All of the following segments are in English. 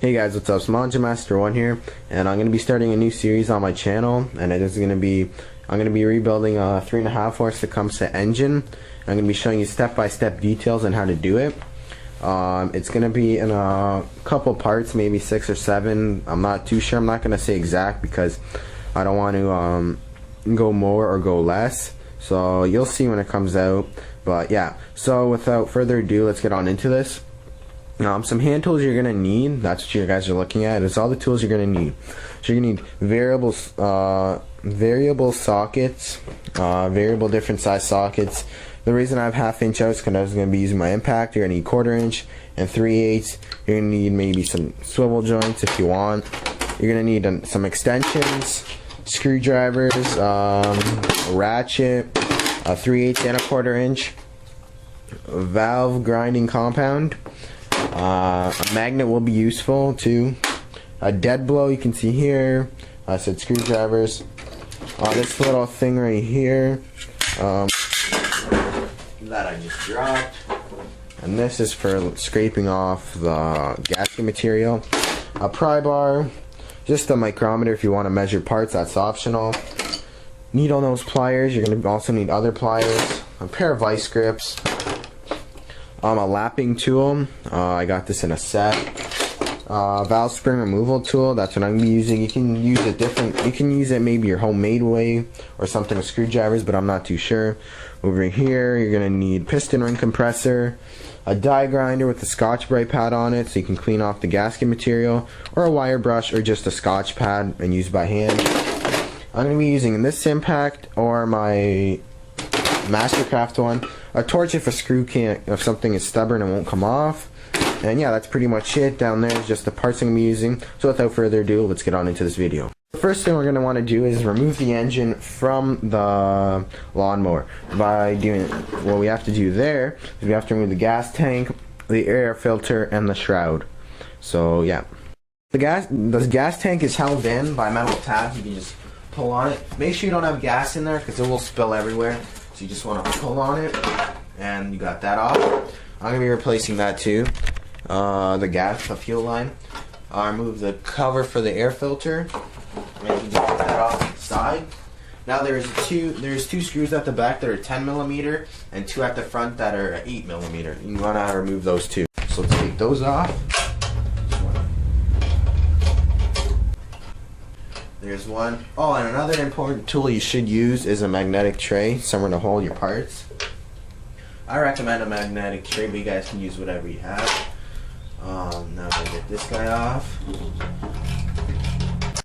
Hey guys, what's up? Master1 here, and I'm going to be starting a new series on my channel, and it is going to be, I'm going to be rebuilding a 3.5 horse Tecumseh engine. I'm going to be showing you step-by-step details on how to do it. It's going to be in a couple parts, maybe 6 or 7. I'm not too sure. I'm not going to say exact because I don't want to go more or go less. So you'll see when it comes out. But yeah, so without further ado, let's get on into this. Some hand tools you're gonna need. That's what you guys are looking at. It's all the tools you're gonna need. So you're gonna need variable sockets, variable different size sockets. The reason I have 1/2 inch out is because I was gonna be using my impact. You're gonna need 1/4 inch and 3/8. You're gonna need maybe some swivel joints if you want. You're gonna need some extensions, screwdrivers, ratchet, a 3/8 and a 1/4 inch, valve grinding compound. A magnet will be useful too. A dead blow you can see here. I said screwdrivers. This little thing right here that I just dropped, and this is for scraping off the gasket material. A pry bar, just a micrometer if you want to measure parts. That's optional. Needle nose pliers. You're going to also need other pliers. A pair of vice grips. A lapping tool. I got this in a set. Valve spring removal tool. That's what I'm gonna be using. You can use it different. You can use it maybe your homemade way or something with screwdrivers, but I'm not too sure. Over here, you're gonna need piston ring compressor, a die grinder with a Scotch Brite pad on it, so you can clean off the gasket material, or a wire brush, or just a Scotch pad and use by hand. I'm gonna be using this impact or my Mastercraft one. A torch if a screw can't, if something is stubborn and won't come off. And yeah, that's pretty much it. Down there is just the parts I'm going to be using. So without further adu, let's get on into this video. The first thing we're going to want to do is remove the engine from the lawnmower. By doing, what we have to do there is we have to remove the gas tank, the air filter, and the shroud. So yeah. The gas tank is held in by metal tabs. You can just pull on it. Make sure you don't have gas in there because it will spill everywhere. So you just want to pull on it, and you got that off. I'm going to be replacing that too. The fuel line. Remove the cover for the air filter. And you just get that off the side. Now there's two screws at the back that are 10mm and 2 at the front that are 8mm. You want to remove those two. So let's take those off. There's one. Oh, and another important tool you should use is a magnetic tray, somewhere to hold your parts. I recommend a magnetic tray, but you guys can use whatever you have. Now we'll get this guy off.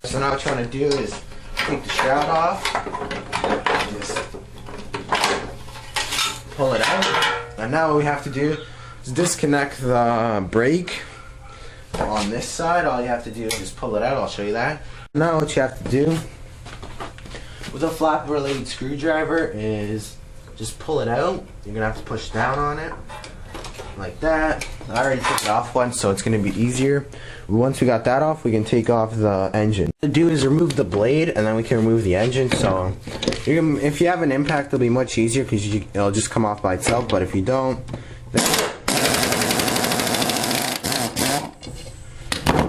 So now what you want to do is take the shroud off, and just pull it out. And now what we have to do is disconnect the brake on this side. All you have to do is just pull it out. I'll show you that. Now what you have to do with a flap related screwdriver is just pull it out. You're gonna have to push down on it like that. I already took it off once, so it's gonna be easier. Once we got that off, we can take off the engine. What to do is remove the blade, and then we can remove the engine. So if you have an impact, it'll be much easier because it'll just come off by itself. But if you don't,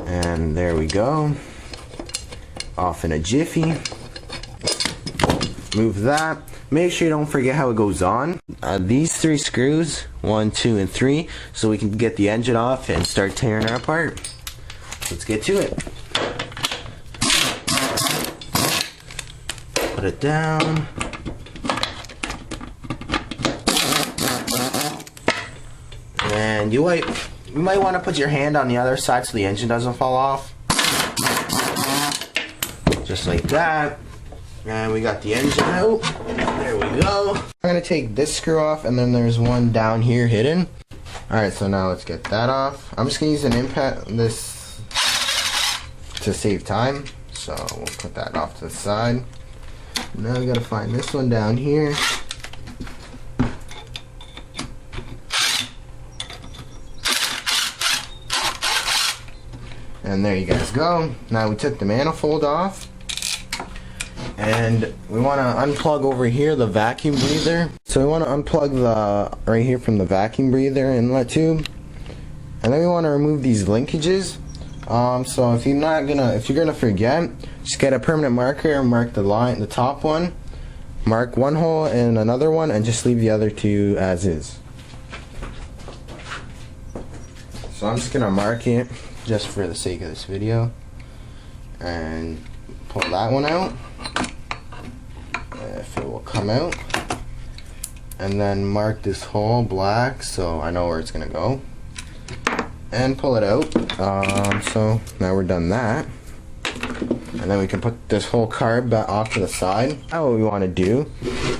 and there we go. Off in a jiffy. Move that. Make sure you don't forget how it goes on. These 3 screws, 1, 2, and 3, so we can get the engine off and start tearing her apart. Let's get to it. Put it down. And you might want to put your hand on the other side so the engine doesn't fall off. Just like that. And we got the engine out. There we go. I'm going to take this screw off, and then there's one down here hidden. Alright, so now let's get that off. I'm just going to use an impact this to save time. So we'll put that off to the side. Now we got to find this one down here. And there you guys go. Now we took the manifold off. And we want to unplug over here the vacuum breather. So we want to unplug the right here from the vacuum breather inlet tube. And then we want to remove these linkages. So if you're gonna forget, just get a permanent marker and mark the top one, mark one hole and another one, and just leave the other two as is. So I'm just gonna mark it just for the sake of this video, and pull that one out, if it will come out, and then mark this hole black so I know where it's gonna go, and pull it out. So now we're done that, and then we can put this whole carb back off to the side. Now what we want to do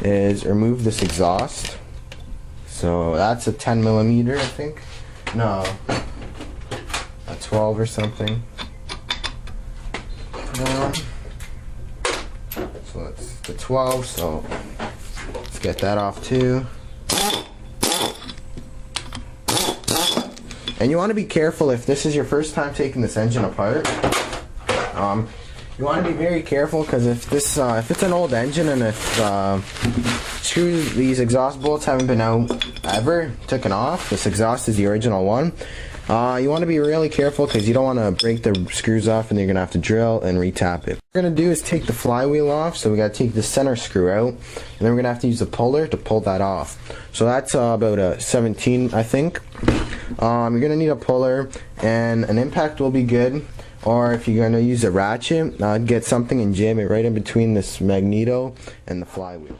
is remove this exhaust. So that's a 10mm, I think. No, a 12 or something. So that's the 12, so let's get that off too. And you want to be careful if this is your first time taking this engine apart. You want to be very careful, because if it's an old engine and if these exhaust bolts haven't been out ever, taken off, this exhaust is the original one. You want to be really careful, because you don't want to break the screws off and you're going to have to drill and retap it. What we're going to do is take the flywheel off, so we got to take the center screw out, and then we're going to have to use the puller to pull that off. So that's about a 17, I think. You're going to need a puller, and an impact will be good, or if you're going to use a ratchet, get something and jam it right in between this magneto and the flywheel.